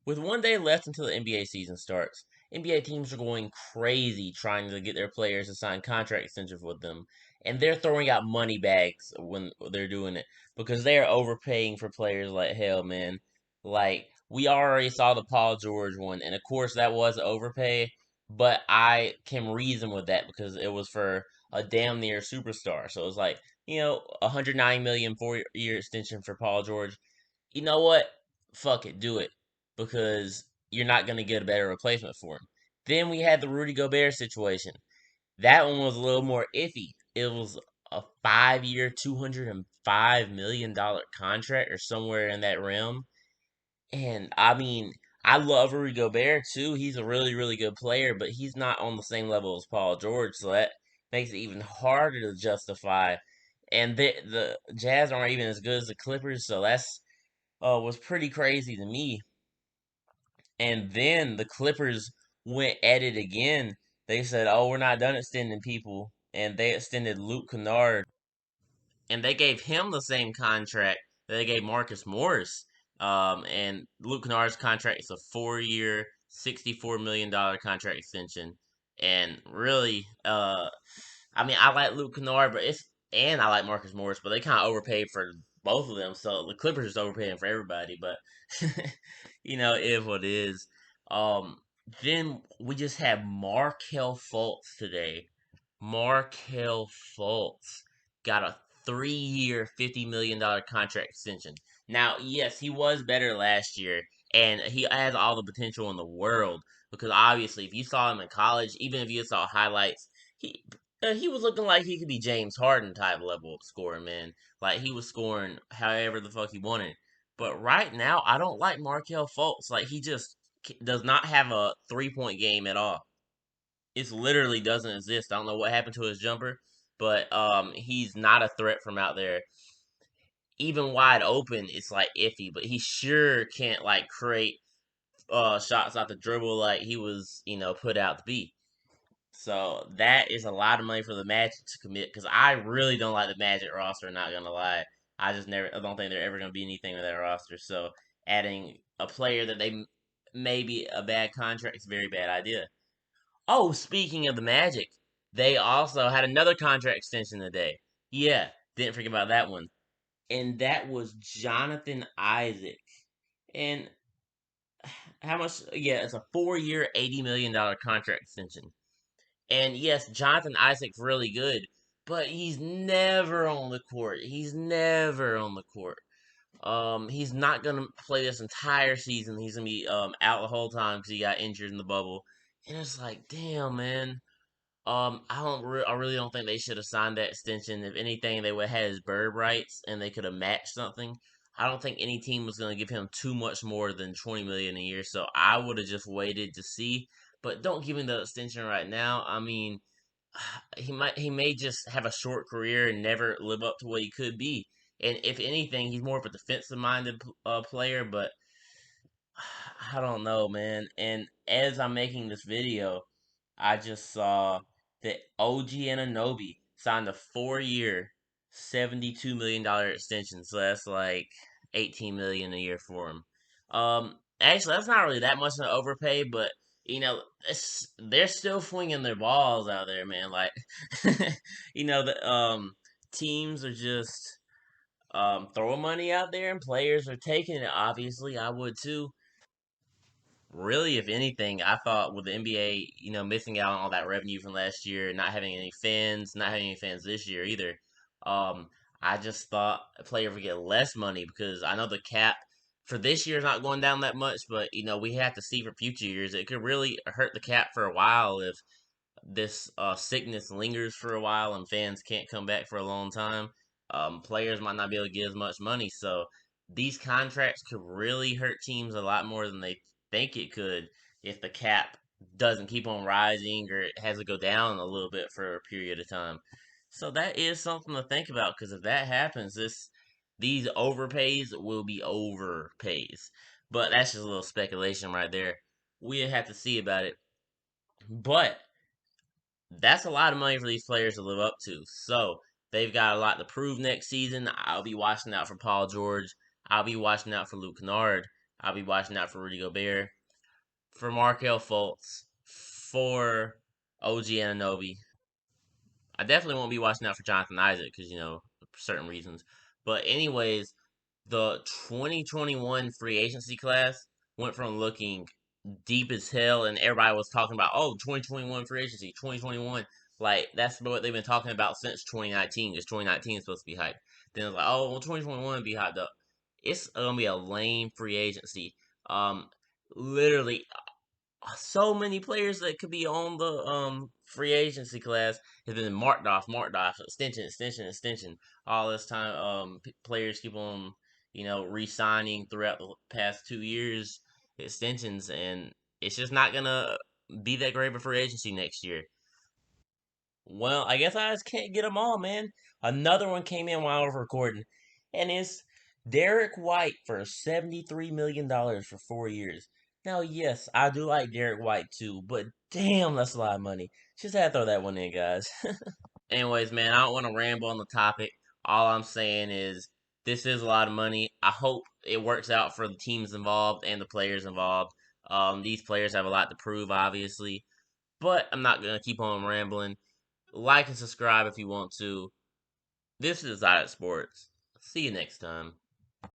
With 1 day left until the NBA season starts, NBA teams are going crazy trying to get their players to sign contract extensions with them, and they're throwing out money bags when they're doing it because they are overpaying for players like hell, man. Like we already saw the Paul George one, and of course that was overpay, but I can reason with that because it was for a damn near superstar. So it's like, 109 million 4 year extension for Paul George. You know what? Fuck it, do it because you're not going to get a better replacement for him. Then we had the Rudy Gobert situation. That one was a little more iffy. It was a 5 year, $205 million contract or somewhere in that realm. And I mean, I love Rudy Gobert too. He's a really, really good player, but he's not on the same level as Paul George, so that makes it even harder to justify. And the Jazz aren't even as good as the Clippers, so that's was pretty crazy to me. And then the Clippers went at it again. They said, "Oh, we're not done extending people," and they extended Luke Kennard, and they gave him the same contract that they gave Marcus Morris. And Luke Kennard's contract is a 4 year, $64 million contract extension. And really, I mean, I like Luke Kennard, and I like Marcus Morris, but they kind of overpaid for both of them. So the Clippers is overpaying for everybody, but it is what it is. Um, then we just had Markelle Fultz today. Markelle Fultz got a 3 year, $50 million contract extension. Now, yes, he was better last year, and he has all the potential in the world because obviously, if you saw him in college, even if you saw highlights, he was looking like he could be James Harden type level of scoring, man. Like he was scoring however the fuck he wanted. But right now, I don't like Markelle Fultz. Like he just does not have a 3 point game at all. It literally doesn't exist. I don't know what happened to his jumper, but he's not a threat from out there. Even wide open, it's like iffy. But he sure can't like create shots out the dribble like he was put out to be. So that is a lot of money for the Magic to commit because I really don't like the Magic roster. Not gonna lie, I don't think they're ever gonna be anything with that roster. So adding a player that they maybe a bad contract is a very bad idea. Oh, speaking of the Magic, they also had another contract extension today. Yeah, didn't forget about that one. And that was Jonathan Isaac. And how much? Yeah, it's a 4 year, $80 million contract extension. And yes, Jonathan Isaac's really good, but he's never on the court. He's never on the court. He's not gonna play this entire season. He's gonna be out the whole time because he got injured in the bubble. And it's like, damn, man. I really don't think they should have signed that extension. If anything, they would have had his bird rights and they could have matched something. I don't think any team was going to give him too much more than 20 million a year, so I would have just waited to see. But don't give him the extension right now. I mean, he may just have a short career and never live up to what he could be. And if anything, he's more of a defensive minded player, but I don't know, man. And as I'm making this video, I just saw that OG Anunoby signed a 4 year, $72 million extension. So that's like 18 million a year for him. Actually, that's not really that much of an overpay, but they're still swinging their balls out there, man. Like, the teams are just throwing money out there, and players are taking it. Obviously, I would too. Really, if anything, I thought with the NBA, missing out on all that revenue from last year, not having any fans, not having any fans this year either. Um, I just thought a player would get less money because I know the cap for this year is not going down that much, but we have to see for future years. It could really hurt the cap for a while if this sickness lingers for a while and fans can't come back for a long time. Players might not be able to get as much money, so these contracts could really hurt teams a lot more than they think it could if the cap doesn't keep on rising or it has to go down a little bit for a period of time. So that is something to think about because if that happens, these overpays will be overpays. But that's just a little speculation right there. We'll have to see about it. But that's a lot of money for these players to live up to. So they've got a lot to prove next season. I'll be watching out for Paul George. I'll be watching out for Luke Kennard. I'll be watching out for Rudy Gobert, for Markelle Fultz, for OG Anunoby. I definitely won't be watching out for Jonathan Isaac because for certain reasons. But anyways, the 2021 free agency class went from looking deep as hell, and everybody was talking about, oh, 2021 free agency, 2021. Like, that's what they've been talking about since 2019, because 2019 is supposed to be hyped. Then it's like, oh, well, 2021 be hyped up. It's gonna be a lame free agency. Um, Literally, so many players that could be on the free agency class has been marked off, extension, all this time. Players keep on, re-signing throughout the past 2 years, extensions, and it's just not gonna be that great of a free agency next year. Well, I guess I just can't get them all, man. Another one came in while I was recording, and it's Derek White for $73 million for 4 years. Now, yes, I do like Derek White too, but damn, that's a lot of money. Just had to throw that one in, guys. Anyways, man, I don't want to ramble on the topic. All I'm saying is this is a lot of money. I hope it works out for the teams involved and the players involved. These players have a lot to prove, obviously, but I'm not gonna keep on rambling. Like and subscribe if you want to. This is Untitled Sports. See you next time.